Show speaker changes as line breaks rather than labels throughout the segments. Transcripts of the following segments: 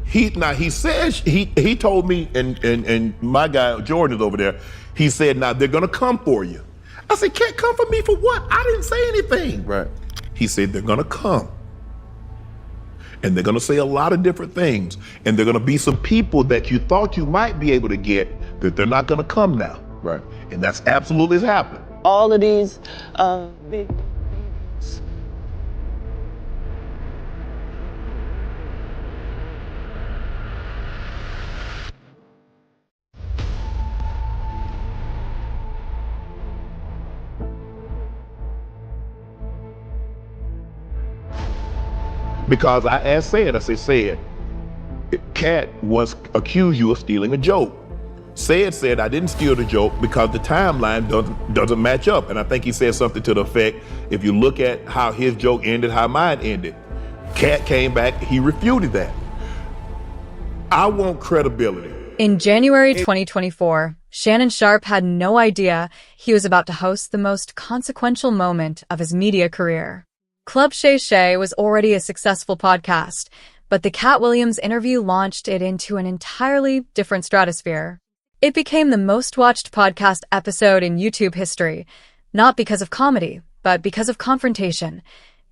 He says he told me, and my guy Jordan is over there. He said, now they're gonna come for you. I said, can't come for me for what? I didn't say anything.
Right.
He said they're gonna come, and they're gonna say a lot of different things, and they're gonna be some people that you thought you might be able to get that they're not gonna come now.
Right.
And that's absolutely has happened.
All of these big.
Because I asked Said, I said, Cat once accused you of stealing a joke. Said I didn't steal the joke because the timeline doesn't match up. And I think he said something to the effect, if you look at how his joke ended, how mine ended. Cat came back, he refuted that. I want credibility.
In January 2024, Shannon Sharpe had no idea he was about to host the most consequential moment of his media career. Club Shay Shay was already a successful podcast, but the Cat Williams interview launched it into an entirely different stratosphere. It became the most watched podcast episode in YouTube history, not because of comedy, but because of confrontation.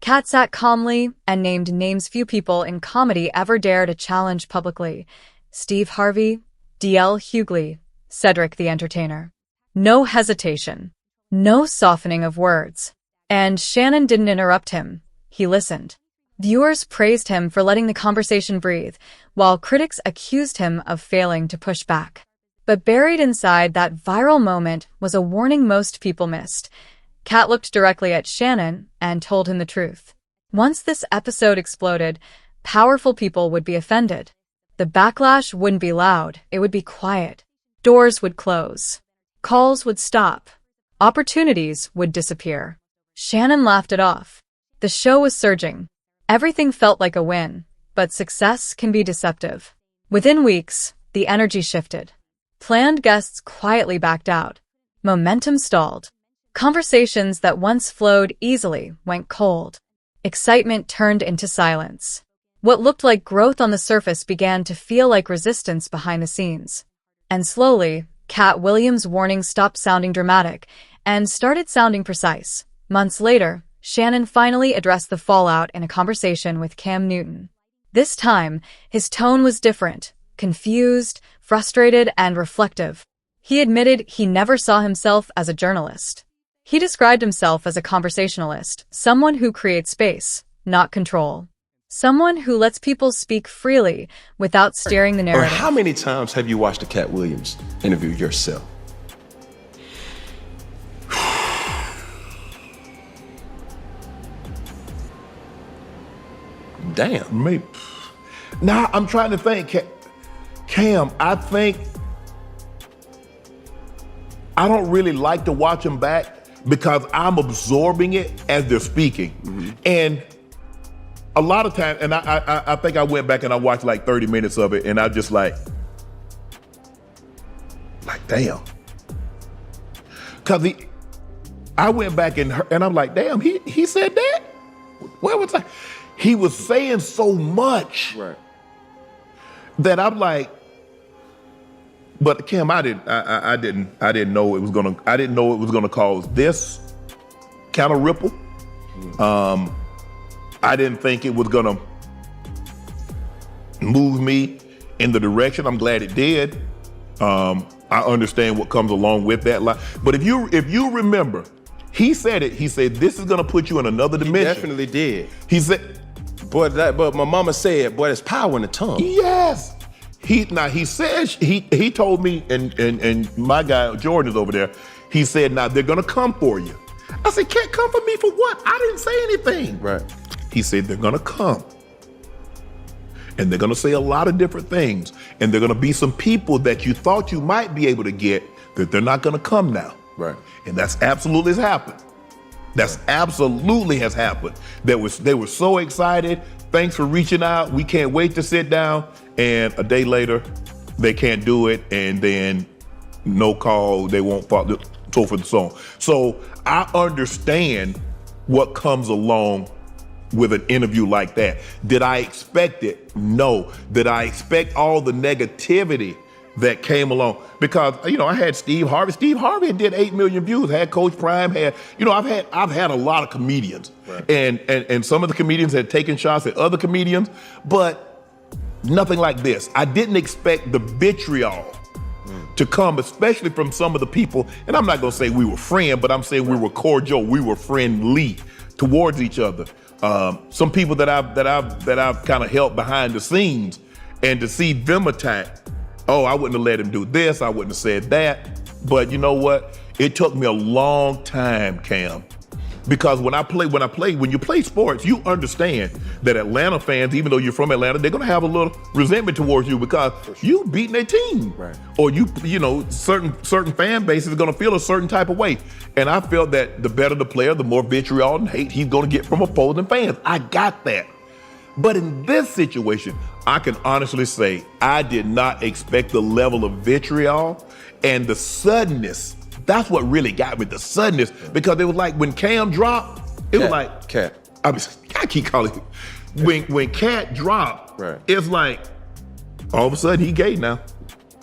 Cat sat calmly and named names few people in comedy ever dare to challenge publicly. Steve Harvey, D.L. Hughley, Cedric the Entertainer. No hesitation. No softening of words. And Shannon didn't interrupt him. He listened. Viewers praised him for letting the conversation breathe, while critics accused him of failing to push back. But buried inside that viral moment was a warning most people missed. Cat looked directly at Shannon and told him the truth. Once this episode exploded, powerful people would be offended. The backlash wouldn't be loud, it would be quiet. Doors would close. Calls would stop. Opportunities would disappear. Shannon laughed it off. The show was surging. Everything felt like a win, but success can be deceptive. Within weeks, the energy shifted. Planned guests quietly backed out. Momentum stalled. Conversations that once flowed easily went cold. Excitement turned into silence. What looked like growth on the surface began to feel like resistance behind the scenes. And slowly, Cat Williams' warning stopped sounding dramatic and started sounding precise. Months later, Shannon finally addressed the fallout in a conversation with Cam Newton. This time, his tone was different, confused, frustrated, and reflective. He admitted he never saw himself as a journalist. He described himself as a conversationalist, someone who creates space, not control. Someone who lets people speak freely without steering the narrative.
Or how many times have you watched a Cat Williams interview yourself? Damn.
Maybe. Now I'm trying to think. Cam, I think I don't really like to watch them back because I'm absorbing it as they're speaking. Mm-hmm. And a lot of times, and I think I went back and I watched like 30 minutes of it and I just like damn. Cause I went back and I'm like, damn, he said that? Where was I? He was saying so much that I'm like, but Kim, I didn't know it was gonna cause this kind of ripple. I didn't think it was gonna move me in the direction. I'm glad it did. I understand what comes along with that. But if you remember, he said it. He said this is gonna put you in another dimension.
He definitely did.
He said,
but my mama said, boy, there's power in the tongue.
Yes. He told me, and my guy Jordan is over there. He said, now they're gonna come for you. I said, can't come for me for what? I didn't say anything.
Right.
He said they're gonna come, and they're gonna say a lot of different things, and they're gonna be some people that you thought you might be able to get that they're not gonna come now.
Right.
And that's absolutely has happened. That's absolutely has happened. They were so excited. Thanks for reaching out. We can't wait to sit down. And a day later, they can't do it. And then no call, they won't follow, so forth and so on. So I understand what comes along with an interview like that. Did I expect it? No. Did I expect all the negativity that came along? Because, I had Steve Harvey. Steve Harvey did 8 million views, had Coach Prime, I've had a lot of comedians. Right. And some of the comedians had taken shots at other comedians, but nothing like this. I didn't expect the vitriol to come, especially from some of the people, and I'm not gonna say we were friends, but I'm saying we were cordial, we were friendly towards each other. Some people that I've kind of helped behind the scenes, and to see them attack, I wouldn't have let him do this, I wouldn't have said that. But you know what? It took me a long time, Cam, because when you play sports, you understand that Atlanta fans, even though you're from Atlanta, they're gonna have a little resentment towards you because you beating their team, right? Or certain fan bases are gonna feel a certain type of way. And I felt that the better the player, the more vitriol and hate he's gonna get from opposing fans. I got that. But in this situation, I can honestly say I did not expect the level of vitriol and the suddenness. That's what really got me, the suddenness, because it was like when Cam dropped, it was like
Cat.
I keep calling him. When Cat dropped,
right,
it's like all of a sudden he gay now.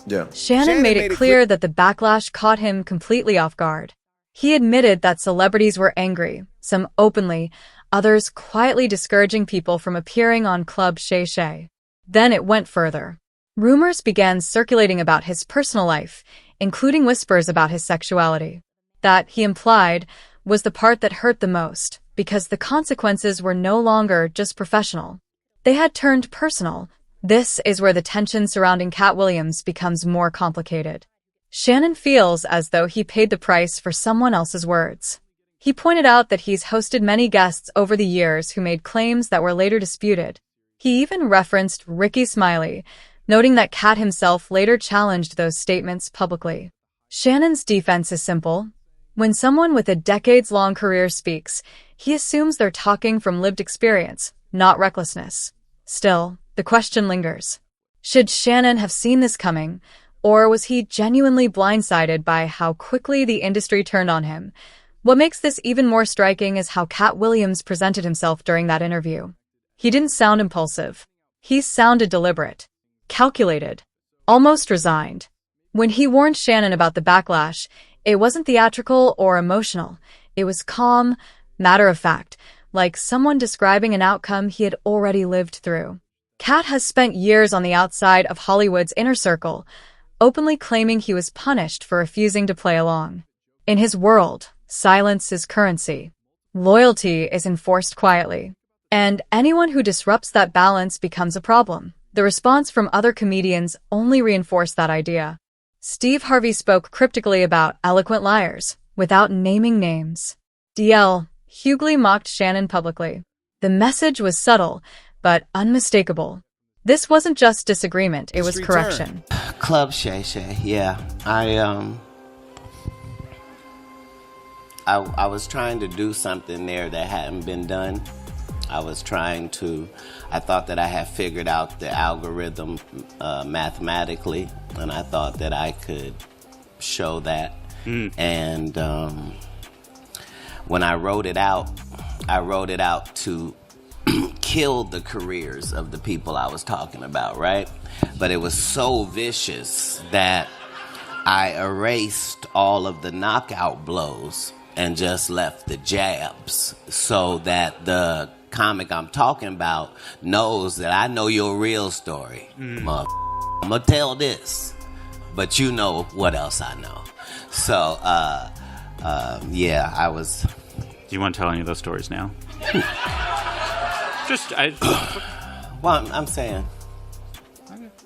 Yeah.
Shannon made it clear that the backlash caught him completely off guard. He admitted that celebrities were angry, some openly, others quietly discouraging people from appearing on Club Shay Shay. Then it went further. Rumors began circulating about his personal life, including whispers about his sexuality. That, he implied, was the part that hurt the most, because the consequences were no longer just professional. They had turned personal. This is where the tension surrounding Cat Williams becomes more complicated. Shannon feels as though he paid the price for someone else's words. He pointed out that he's hosted many guests over the years who made claims that were later disputed. He even referenced Ricky Smiley, noting that Cat himself later challenged those statements publicly. Shannon's defense is simple. When someone with a decades-long career speaks, he assumes they're talking from lived experience, not recklessness. Still, the question lingers. Should Shannon have seen this coming, or was he genuinely blindsided by how quickly the industry turned on him? What makes this even more striking is how Cat Williams presented himself during that interview. He didn't sound impulsive. He sounded deliberate, calculated, almost resigned. When he warned Shannon about the backlash, it wasn't theatrical or emotional. It was calm, matter-of-fact, like someone describing an outcome he had already lived through. Cat has spent years on the outside of Hollywood's inner circle, openly claiming he was punished for refusing to play along. In his world, silence is currency. Loyalty is enforced quietly. And anyone who disrupts that balance becomes a problem. The response from other comedians only reinforced that idea. Steve Harvey spoke cryptically about eloquent liars, without naming names. DL hugely mocked Shannon publicly. The message was subtle, but unmistakable. This wasn't just disagreement, it was correction.
Club Shay Shay, yeah. I was trying to do something there that hadn't been done. I thought that I had figured out the algorithm mathematically, and I thought that I could show that. And when I wrote it out to kill the careers of the people I was talking about, right? But it was so vicious that I erased all of the knockout blows and just left the jabs so that the comic I'm talking about knows that I know your real story. I'm gonna tell this, but you know what else I know. So, yeah, I was...
Do you want to tell any of those stories now?
Well, I'm saying...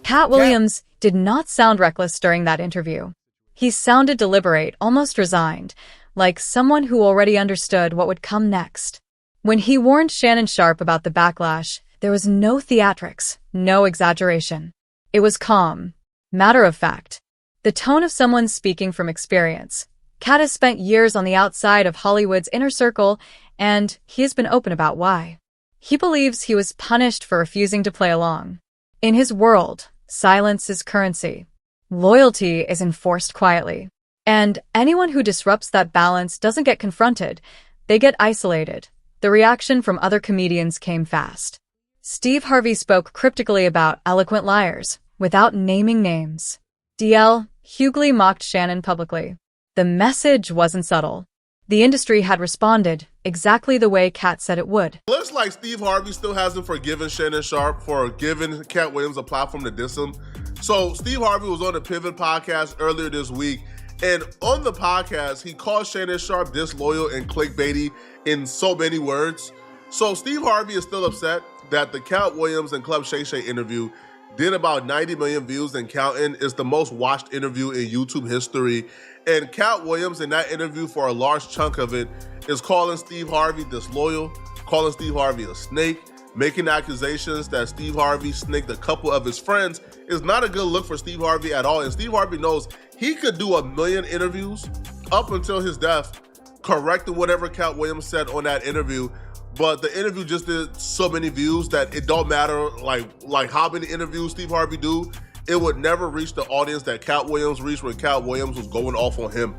Cat Williams did not sound reckless during that interview. He sounded deliberate, almost resigned, like someone who already understood what would come next. When he warned Shannon Sharpe about the backlash, there was no theatrics, no exaggeration. It was calm, matter-of-fact. The tone of someone speaking from experience. Cat has spent years on the outside of Hollywood's inner circle, and he has been open about why. He believes he was punished for refusing to play along. In his world, silence is currency. Loyalty is enforced quietly. And anyone who disrupts that balance doesn't get confronted, they get isolated. The reaction from other comedians came fast. Steve Harvey spoke cryptically about eloquent liars, without naming names. DL Hughley mocked Shannon publicly. The message wasn't subtle. The industry had responded exactly the way Kat said it would.
Looks like Steve Harvey still hasn't forgiven Shannon Sharpe for giving Cat Williams a platform to diss him. So Steve Harvey was on the Pivot podcast earlier this week, and on the podcast, he called Shannon Sharpe disloyal and clickbaity in so many words. So Steve Harvey is still upset that the Cat Williams and Club Shay Shay interview did about 90 million views and counting. It's the most watched interview in YouTube history. And Cat Williams in that interview, for a large chunk of it, is calling Steve Harvey disloyal, calling Steve Harvey a snake, making accusations that Steve Harvey snaked a couple of his friends. Is not a good look for Steve Harvey at all. And Steve Harvey knows he could do a million interviews up until his death, correcting whatever Cat Williams said on that interview. But the interview just did so many views that it don't matter like how many interviews Steve Harvey do, it would never reach the audience that Cat Williams reached when Cat Williams was going off on him.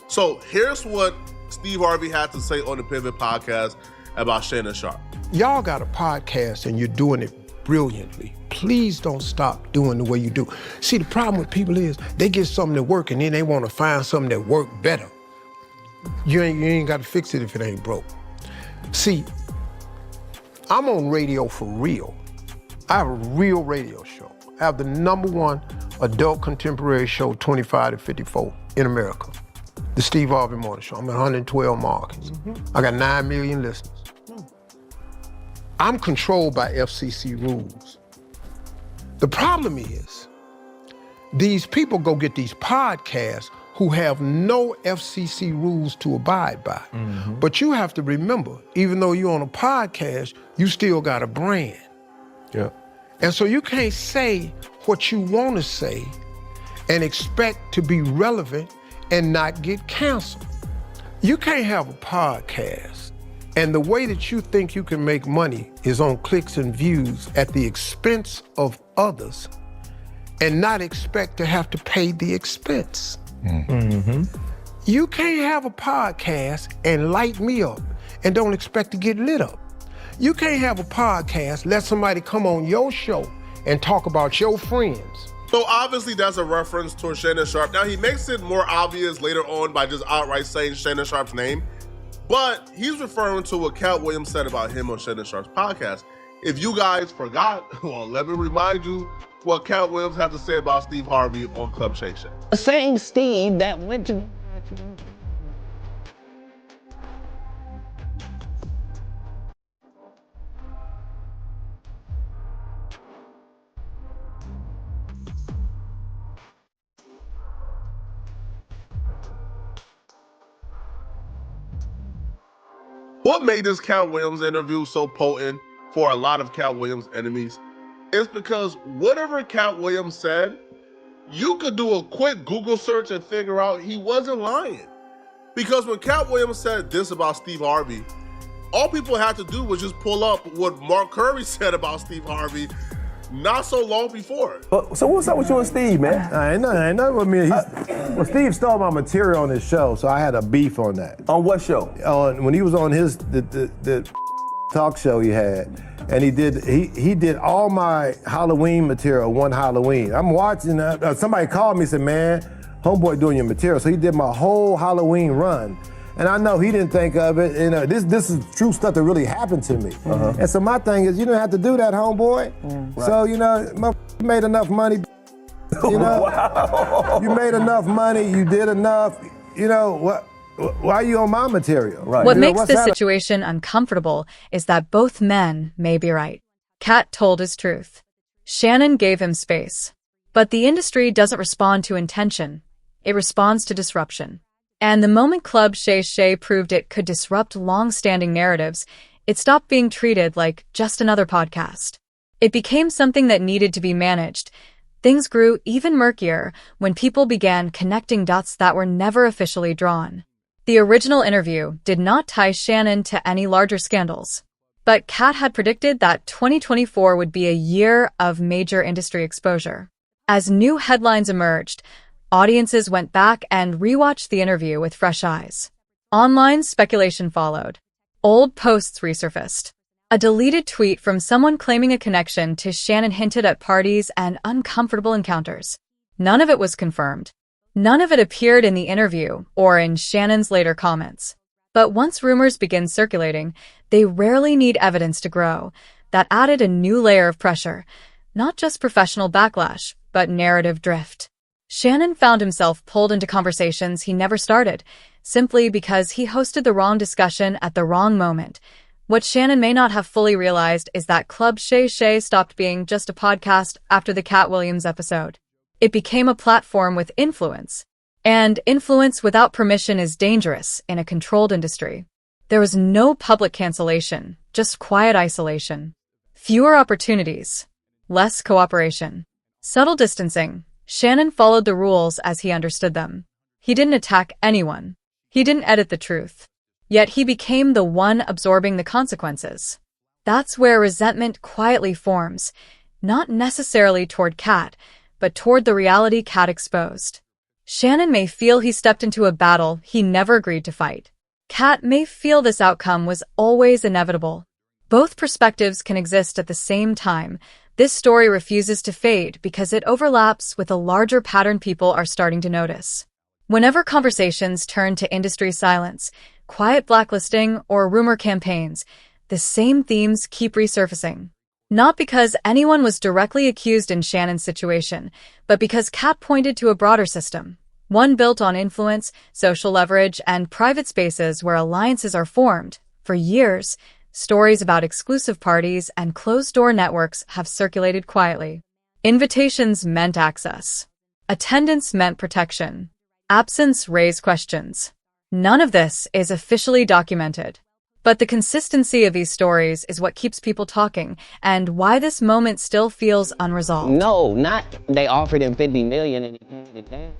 So here's what Steve Harvey had to say on the Pivot podcast about Shannon Sharpe.
Y'all got a podcast and you're doing it brilliantly. Please don't stop doing the way you do. See, the problem with people is they get something that work and then they want to find something that work better. You ain't got to fix it if it ain't broke. See, I'm on radio for real. I have a real radio show. I have the #1 adult contemporary show, 25 to 54 in America. The Steve Harvey Morning Show. I'm at 112 markets. I got 9 million listeners. I'm controlled by FCC rules. The problem is, these people go get these podcasts who have no FCC rules to abide by. But you have to remember, even though you're on a podcast, you still got a brand.
Yeah.
And so you can't say what you want to say and expect to be relevant and not get canceled. You can't have a podcast and the way that you think you can make money is on clicks and views at the expense of others and not expect to have to pay the expense. You can't have a podcast and light me up and don't expect to get lit up. You can't have a podcast, let somebody come on your show and talk about your friends.
So obviously that's a reference to Shannon Sharpe. Now he makes it more obvious later on by just outright saying Shannon Sharpe's name, but he's referring to what Cat Williams said about him on Shannon Sharpe's podcast. If you guys forgot, well, let me remind you what Cat Williams had to say about Steve Harvey on Club Shay Shay.
The same Steve that went to...
What made this Cat Williams interview so potent for a lot of Cat Williams enemies is because whatever Cat Williams said, you could do a quick Google search and figure out he wasn't lying. Because when Cat Williams said this about Steve Harvey, all people had to do was just pull up what Mark Curry said about Steve Harvey not so long before.
So what's up with you and Steve, man?
Ain't nothing with me. Well, Steve stole my material on his show, so I had a beef on that.
On what show?
When he was on his the talk show he had, and he did all my Halloween material one Halloween. I'm watching. Somebody called me and said, "Man, homeboy doing your material." So he did my whole Halloween run. And I know he didn't think of it. And this is true stuff that really happened to me. And so my thing is, you don't have to do that, homeboy. Right. So, you made enough money.
Wow.
You made enough money. You did enough. Why are you on my material?
Right.
What makes this situation uncomfortable is that both men may be right. Cat told his truth. Shannon gave him space. But the industry doesn't respond to intention. It responds to disruption. And the moment Club Shay Shay proved it could disrupt long-standing narratives, it stopped being treated like just another podcast. It became something that needed to be managed. Things grew even murkier when people began connecting dots that were never officially drawn. The original interview did not tie Shannon to any larger scandals. But Kat had predicted that 2024 would be a year of major industry exposure. As new headlines emerged, audiences went back and rewatched the interview with fresh eyes. Online speculation followed. Old posts resurfaced. A deleted tweet from someone claiming a connection to Shannon hinted at parties and uncomfortable encounters. None of it was confirmed. None of it appeared in the interview or in Shannon's later comments. But once rumors begin circulating, they rarely need evidence to grow. That added a new layer of pressure. Not just professional backlash, but narrative drift. Shannon found himself pulled into conversations he never started, simply because he hosted the wrong discussion at the wrong moment. What Shannon may not have fully realized is that Club Shay Shay stopped being just a podcast after the Cat Williams episode. It became a platform with influence. And influence without permission is dangerous in a controlled industry. There was no public cancellation, just quiet isolation. Fewer opportunities. Less cooperation. Subtle distancing. Shannon followed the rules as he understood them. He didn't attack anyone. He didn't edit the truth. Yet he became the one absorbing the consequences. That's where resentment quietly forms, not necessarily toward Cat, but toward the reality Cat exposed. Shannon may feel he stepped into a battle he never agreed to fight. Cat may feel this outcome was always inevitable. Both perspectives can exist at the same time. This story refuses to fade because it overlaps with a larger pattern people are starting to notice. Whenever conversations turn to industry silence, quiet blacklisting, or rumor campaigns, the same themes keep resurfacing. Not because anyone was directly accused in Shannon's situation, but because Cat pointed to a broader system. One built on influence, social leverage, and private spaces where alliances are formed. For years, stories about exclusive parties and closed-door networks have circulated quietly. Invitations meant access. Attendance meant protection. Absence raised questions. None of this is officially documented. But the consistency of these stories is what keeps people talking, and why this moment still feels unresolved.
No, not they offered him $50 million and he turned it down.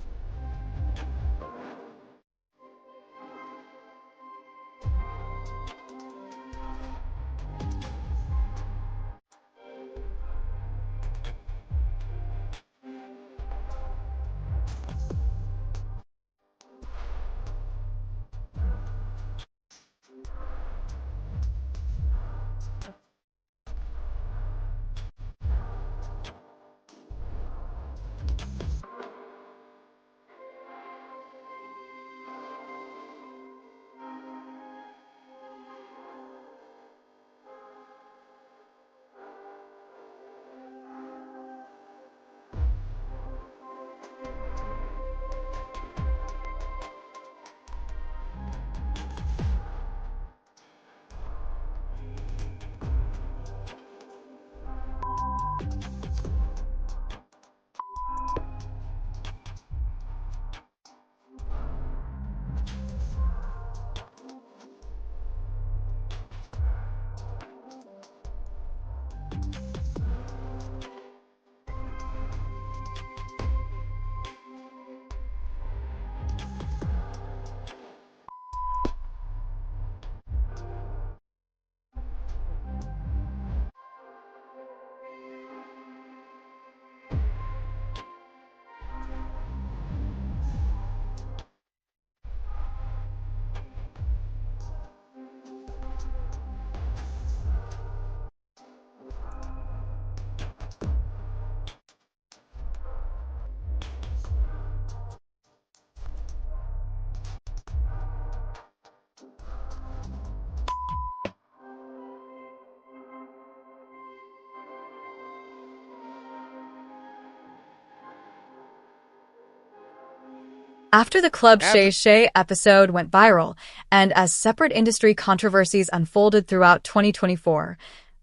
After the Club Shay Shay episode went viral, and as separate industry controversies unfolded throughout 2024,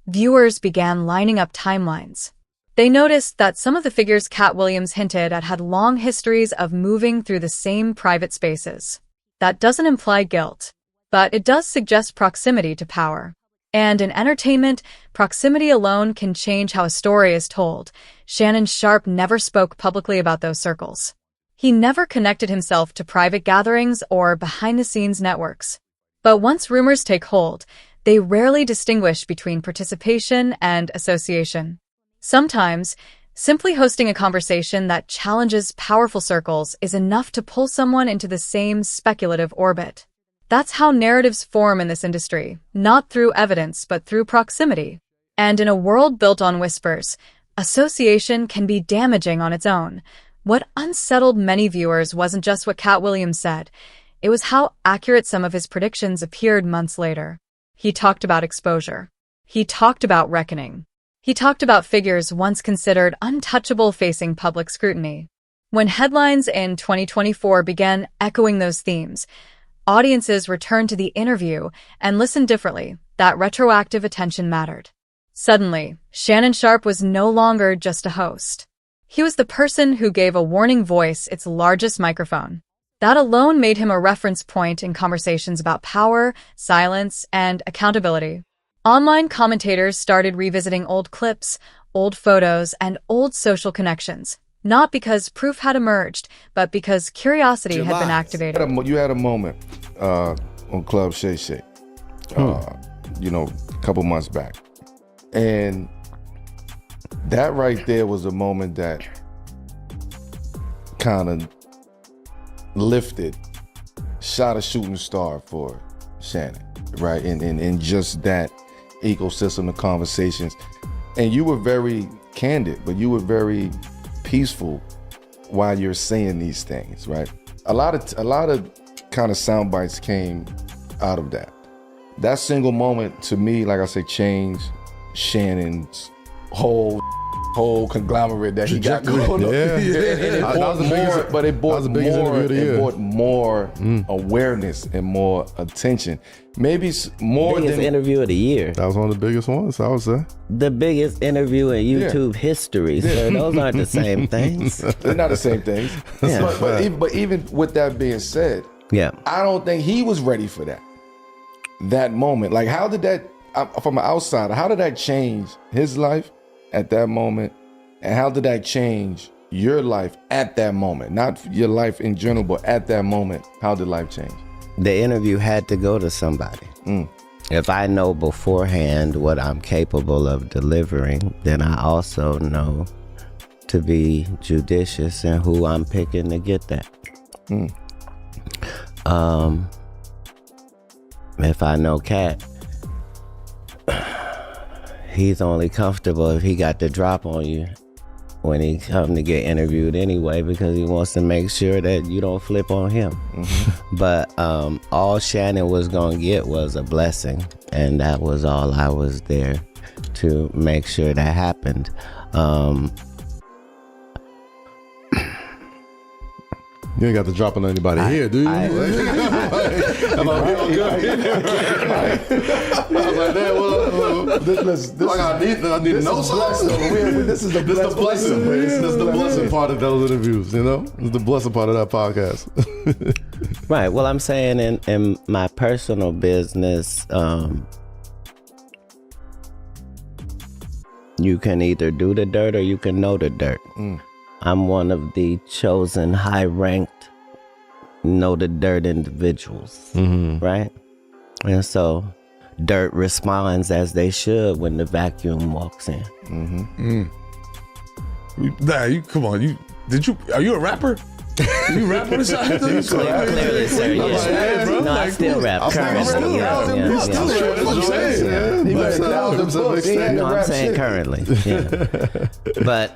viewers began lining up timelines. They noticed that some of the figures Cat Williams hinted at had long histories of moving through the same private spaces. That doesn't imply guilt, but it does suggest proximity to power. And in entertainment, proximity alone can change how a story is told. Shannon Sharpe never spoke publicly about those circles. He never connected himself to private gatherings or behind-the-scenes networks. But once rumors take hold, they rarely distinguish between participation and association. Sometimes, simply hosting a conversation that challenges powerful circles is enough to pull someone into the same speculative orbit. That's how narratives form in this industry, not through evidence, but through proximity. And in a world built on whispers, association can be damaging on its own. What unsettled many viewers wasn't just what Cat Williams said, it was how accurate some of his predictions appeared months later. He talked about exposure. He talked about reckoning. He talked about figures once considered untouchable facing public scrutiny. When headlines in 2024 began echoing those themes, audiences returned to the interview and listened differently. That retroactive attention mattered. Suddenly, Shannon Sharpe was no longer just a host. He was the person who gave a warning voice its largest microphone. That alone made him a reference point in conversations about power, silence, and accountability. Online commentators started revisiting old clips, old photos, and old social connections, not because proof had emerged, but because curiosity had been activated.
You had a moment on Club Shay Shay, a couple months back. And that right there was a moment that kind of lifted, shot a shooting star for Shannon, right? In just that ecosystem of conversations. And you were very candid, but you were very peaceful while you're saying these things, right? A lot of kind of sound bites came out of that. That single moment to me, like I say, changed Shannon's whole conglomerate that he got going on. It brought more awareness and more attention. Maybe more
biggest
than
interview of the year.
That was one of the biggest ones, I would say.
The biggest interview in YouTube history. So those aren't the same things.
They're not the same things.
Yeah.
But even with that being said, I don't think he was ready for that moment. Like, how did that, from an outsider, how did that change his life at that moment? And how did that change your life at that moment? Not your life in general, but at that moment, how did life change?
The interview had to go to somebody. If I know beforehand what I'm capable of delivering, then I also know to be judicious in who I'm picking to get that. If I know Cat, he's only comfortable if he got the drop on you when he come to get interviewed anyway, because he wants to make sure that you don't flip on him. But all Shannon was gonna get was a blessing, and that was all I was there to make sure that happened.
You ain't got to drop on anybody here, do you? I was like, I need to know something. This is the blessing. This is the blessing part of those interviews, you know? It's the blessing part of that podcast.
Right. Well, I'm saying in my personal business, you can either do the dirt or you can know the dirt. I'm one of the chosen high-ranked know the dirt individuals, right? And so dirt responds as they should when the vacuum walks in.
Nah, come on. Are you a rapper? You rap on the side?
Clearly, sir, yeah. No, I still rap currently. No, I'm saying currently. Yeah. But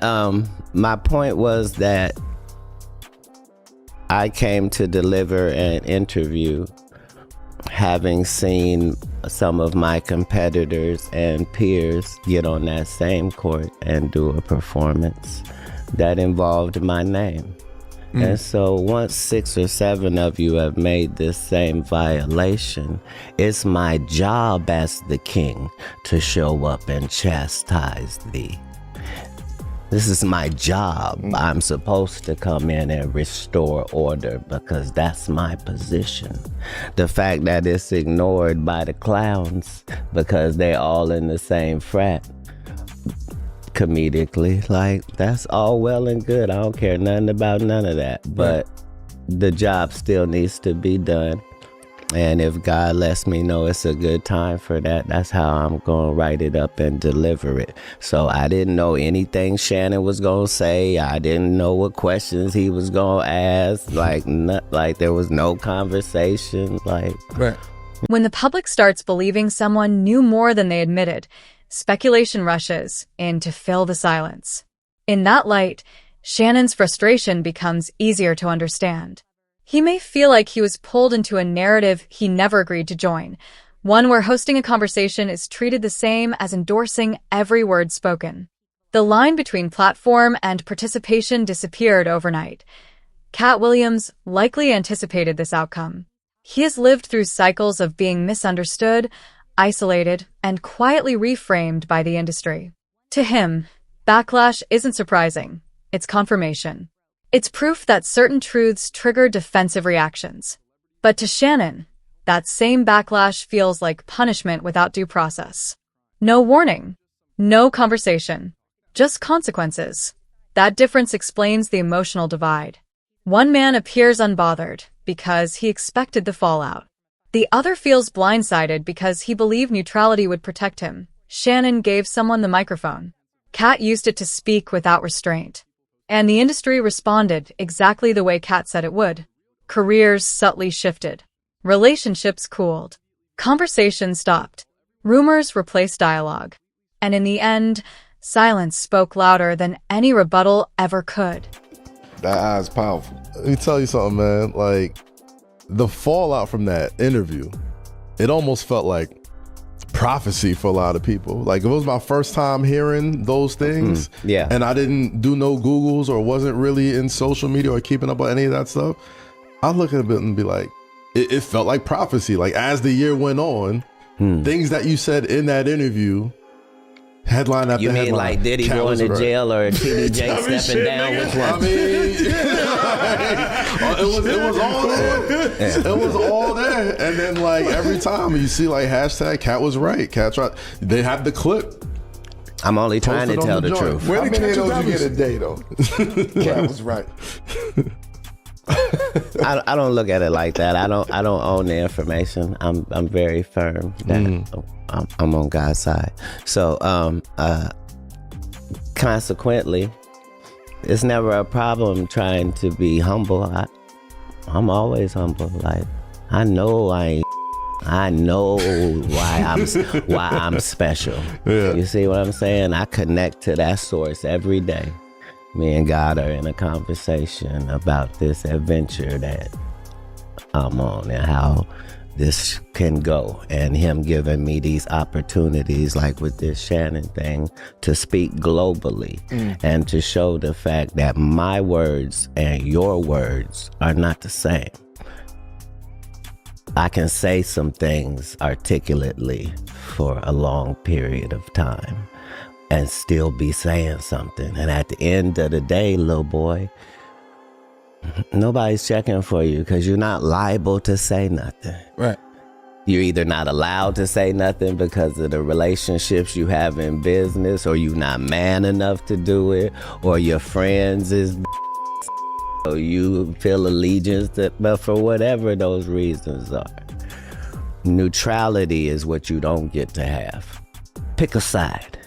my point was that I came to deliver an interview having seen some of my competitors and peers get on that same court and do a performance that involved my name. And so once 6 or 7 of you have made this same violation, it's my job as the king to show up and chastise thee. This is my job. I'm supposed to come in and restore order because that's my position. The fact that it's ignored by the clowns because they're all in the same frat, comedically, like, that's all well and good. I don't care nothing about none of that, but the job still needs to be done. And if God lets me know it's a good time for that, that's how I'm going to write it up and deliver it. So I didn't know anything Shannon was going to say. I didn't know what questions he was going to ask. Like there was no conversation.
Right.
When the public starts believing someone knew more than they admitted, speculation rushes in to fill the silence. In that light, Shannon's frustration becomes easier to understand. He may feel like he was pulled into a narrative he never agreed to join, one where hosting a conversation is treated the same as endorsing every word spoken. The line between platform and participation disappeared overnight. Cat Williams likely anticipated this outcome. He has lived through cycles of being misunderstood, isolated, and quietly reframed by the industry. To him, backlash isn't surprising. It's confirmation. It's proof that certain truths trigger defensive reactions. But to Shannon, that same backlash feels like punishment without due process. No warning, no conversation, just consequences. That difference explains the emotional divide. One man appears unbothered because he expected the fallout. The other feels blindsided because he believed neutrality would protect him. Shannon gave someone the microphone. Cat used it to speak without restraint. And the industry responded exactly the way Cat said it would. Careers subtly shifted. Relationships cooled. Conversations stopped. Rumors replaced dialogue. And in the end, silence spoke louder than any rebuttal ever could.
That eye is powerful.
Let me tell you something, man. Like, the fallout from that interview, it almost felt like prophecy for a lot of people. Like, it was my first time hearing those things.
Yeah.
And I didn't do no Googles or wasn't really in social media or keeping up on any of that stuff. I look at it and be like, it felt like prophecy. Like, as the year went on, things that you said in that interview, headline after headline.
You mean like Diddy going to jail or TDJ stepping down? Which one?
I mean, it was all there. It was all there. And then, like, every time you see like hashtag Cat was right, Cat's right, they have the clip.
I'm only trying to tell the truth.
How many of those you get a day though? Cat was right.
I don't look at it like that. I don't own the information. I'm very firm that I'm on God's side. So consequently, it's never a problem trying to be humble. I'm always humble. Like, I know why I'm special.
Yeah.
You see what I'm saying? I connect to that source every day. Me and God are in a conversation about this adventure that I'm on and how this can go, and him giving me these opportunities, like with this Shannon thing, to speak globally and to show the fact that my words and your words are not the same. I can say some things articulately for a long period of time and still be saying something. And at the end of the day, little boy, nobody's checking for you because you're not liable to say nothing.
Right.
You're either not allowed to say nothing because of the relationships you have in business, or you're not man enough to do it, or your friends is or you feel allegiance to, but for whatever those reasons are. Neutrality is what you don't get to have. Pick a side.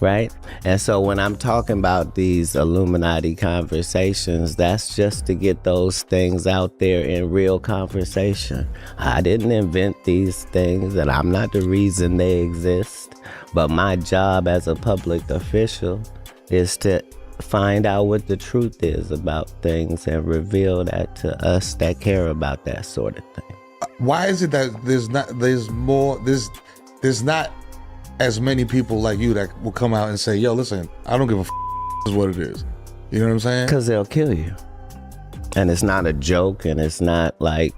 Right? And so when I'm talking about these Illuminati conversations, that's just to get those things out there in real conversation. I didn't invent these things, and I'm not the reason they exist. But my job as a public official is to find out what the truth is about things and reveal that to us that care about that sort of thing.
Why is it that there's not as many people like you that will come out and say, yo, listen, I don't give a is what it is. You know what I'm saying?
Because they'll kill you. And it's not a joke, and it's not like,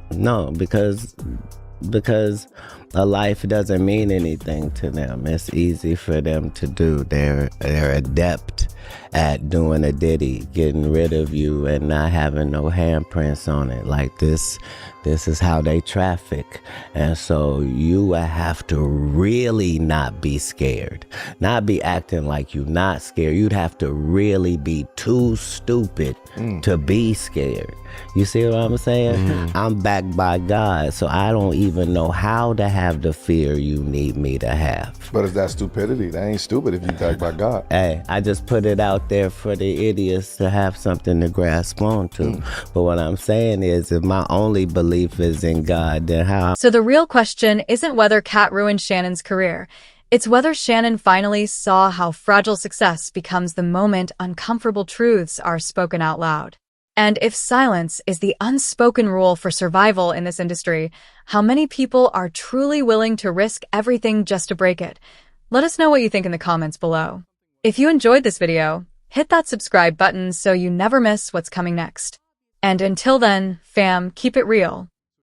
no, because a life doesn't mean anything to them. It's easy for them to do. They're adept at doing a Diddy, getting rid of you and not having no handprints on it. Like this is how they traffic. And so you would have to really not be scared, not be acting like you not scared. You'd have to really be too stupid to be scared. You see what I'm saying? I'm backed by God, so I don't even know how to have the fear you need me to have.
But is that stupidity? That ain't stupid if you backed by God.
Hey, I just put it out there for the idiots to have something to grasp onto. But what I'm saying is, if my only belief is in God, then how?
So the real question isn't whether Kat ruined Shannon's career. It's whether Shannon finally saw how fragile success becomes the moment uncomfortable truths are spoken out loud. And if silence is the unspoken rule for survival in this industry, how many people are truly willing to risk everything just to break it? Let us know what you think in the comments below. If you enjoyed this video, hit that subscribe button so you never miss what's coming next. And until then, fam, keep it real.